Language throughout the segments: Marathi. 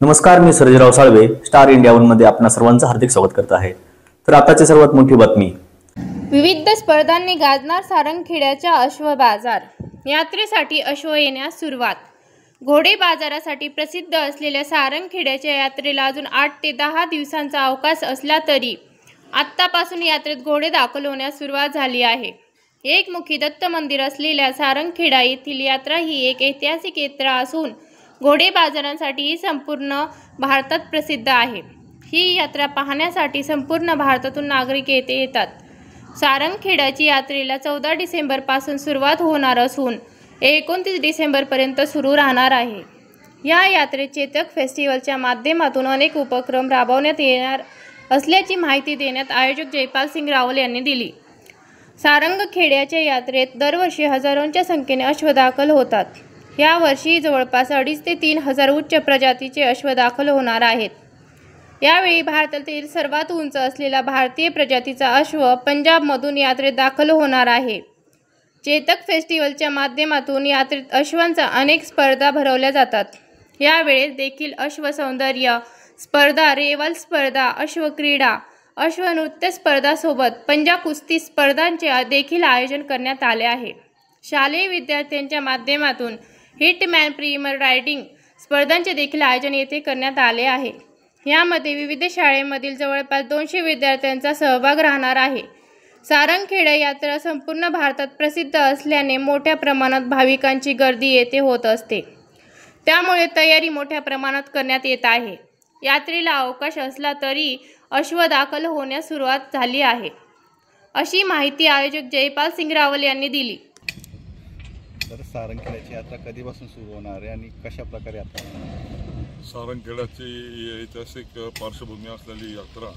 नमस्कार, मी Sarjerao Salve Star India One मध्ये आपणा सर्वांचं हार्दिक स्वागत करत आहे। तर आताची सर्वात मोठी बातमी। विविध स्पर्धांनी गाजणार सारंगखेड्याच्या अश्व बाजार। यात्रेसाठी अश्व येण्यास सुरुवात। घोडे बाजारासाठी प्रसिद्ध असलेल्या सारंगखेड्याच्या यात्रेला अजून 8 ते 10 दिवसांचा अवकाश असला तरी आत्तापासून यात्रेत घोडे दाखल होण्यास सुरुवात झाली आहे। एकमुखी दत्त मंदिर असलेल्या सारंगखेडा येथील यात्रा ही एक ऐतिहासिक यात्रा असून घोडे बाजारांसाठी संपूर्ण भारतात प्रसिद्ध आहे। ही यात्रा पाहण्यासाठी संपूर्ण भारतातून नागरिक येथे येतात। सारंगखेड्याची यात्रेला 14 डिसेंबर पासून सुरुवात होणार असून 29 डिसेंबर पर्यंत सुरू राहणार आहे। या यात्रेत चेतक फेस्टिवलच्या माध्यमातून अनेक उपक्रम राबवण्यात येणार असल्याची माहिती देण्यात आयोजक जयपाल सिंग रावल यांनी दिली। सारंगखेड्याच्या यात्रेत दरवर्षी हजारोंच्या संख्येने अश्व दाखल होतात। या वर्षी जवळपास 2,500 ते 3,000 उच्च प्रजातीचे अश्व दाखल होणार आहेत। यावेळी भारतातील सर्वात उंच असलेला भारतीय प्रजातीचा अश्व पंजाबमधून यात्रेत दाखल होणार आहे। चेतक फेस्टिवलच्या माध्यमातून यात्रेत अश्वांच्या अनेक स्पर्धा भरवल्या जातात। यावेळेस देखील अश्व सौंदर्य स्पर्धा, रेवल स्पर्धा, अश्व क्रीडा, अश्व नृत्य स्पर्धासोबत पंजा कुस्ती स्पर्धांचे देखील आयोजन करण्यात आले आहे। शालेय विद्यार्थ्यांच्या माध्यमातून हिटमॅन प्रीमियर रायडिंग स्पर्धांचे देखील आयोजन येथे करण्यात आले आहे। यामध्ये विविध शाळेमधील जवळपास 200 विद्यार्थ्यांचा सहभाग राहणार आहे। सारंगखेडा यात्रा संपूर्ण भारतात प्रसिद्ध असल्याने मोठ्या प्रमाणात भाविकांची गर्दी येथे होत असते। त्यामुळे तयारी मोठ्या प्रमाणात करण्यात येत आहे। यात्रेला अवकाश असला तरी अश्व दाखल होण्यास सुरुवात झाली आहे, अशी माहिती आयोजक जयपाल सिंग रावल यांनी दिली। तर सारंगखेड्याची यात्रा कधीपासून सुरू होणार आहे आणि कशा प्रकारे यात्रा? सारंगखेड्याची ऐतिहासिक पार्श्वभूमी असलेली यात्रा,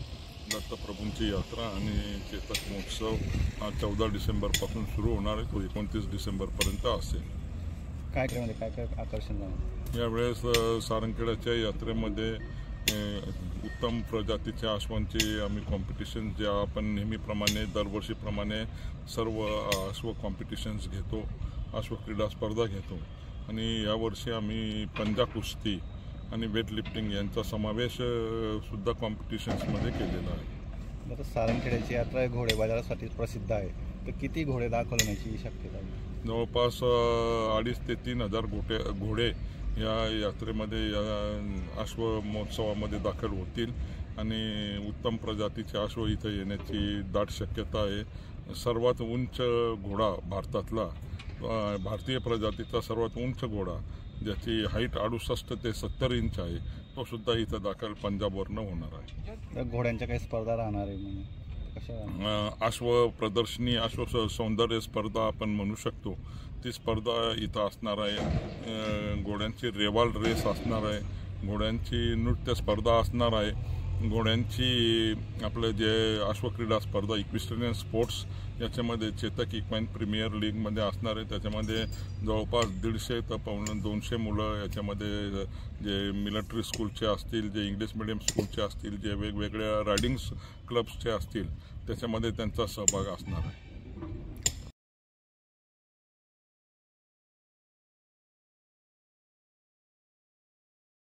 दत्तप्रभूंची यात्रा आणि चेतक महोत्सव हा 14 डिसेंबरपासून सुरू होणार आहे। तो 29 डिसेंबरपर्यंत असेल। काय काय आकर्षण राहणार यावेळेस? सारंगखेड्याच्या यात्रेमध्ये उत्तम प्रजातीच्या अश्वांची आम्ही कॉम्पिटिशन, ज्या आपण नेहमीप्रमाणे दरवर्षीप्रमाणे सर्व अश्व कॉम्पिटिशन्स घेतो, अश्व क्रीडा स्पर्धा घेतो आणि यावर्षी आम्ही पंजा कुस्ती आणि वेट लिफ्टिंग यांचा समावेश सुद्धा कॉम्पिटिशन्समध्ये केलेला आहे। आता सारंगखेड्याची यात्रा घोडे बाजारासाठी प्रसिद्ध आहे, तर किती घोडे दाखल होण्याची शक्यता आहे? जवळपास 2,500 ते 3,000 घोडे या यात्रेमध्ये, या अश्व महोत्सवामध्ये दाखल होतील आणि उत्तम प्रजातीचे अश्व इथं येण्याची दाट शक्यता आहे। सर्वात उंच घोडा भारतातला, भारतीय प्रजातीचा सर्वात उंच घोडा, ज्याची हाईट 68 ते 70 इंच आहे, तो सुद्धा इथं दाखल पंजाबवरनं होणार आहे। घोड्यांच्या काही स्पर्धा राहणार आहे म्हणून कशा? अश्व प्रदर्शनी, अश्व सौंदर्य स्पर्धा आपण म्हणू शकतो, ती स्पर्धा इथं असणार आहे। घोड्यांची रेवाल रेस असणार आहे, घोड्यांची नृत्य स्पर्धा असणार आहे, घोड्यांची आपलं जे अश्वक्रीडा स्पर्धा इक्विस्टेरियन स्पोर्ट्स याच्यामध्ये चेतक इक्वाइन प्रीमियर लीगमध्ये असणार आहे। त्याच्यामध्ये जवळपास 150 ते 200 मुलं याच्यामध्ये, जे मिलिटरी स्कूलचे असतील, जे इंग्लिश मिडियम स्कूलचे असतील, जे वेगवेगळ्या रायडिंग क्लब्सचे असतील, त्याच्यामध्ये त्यांचा सहभाग असणार आहे।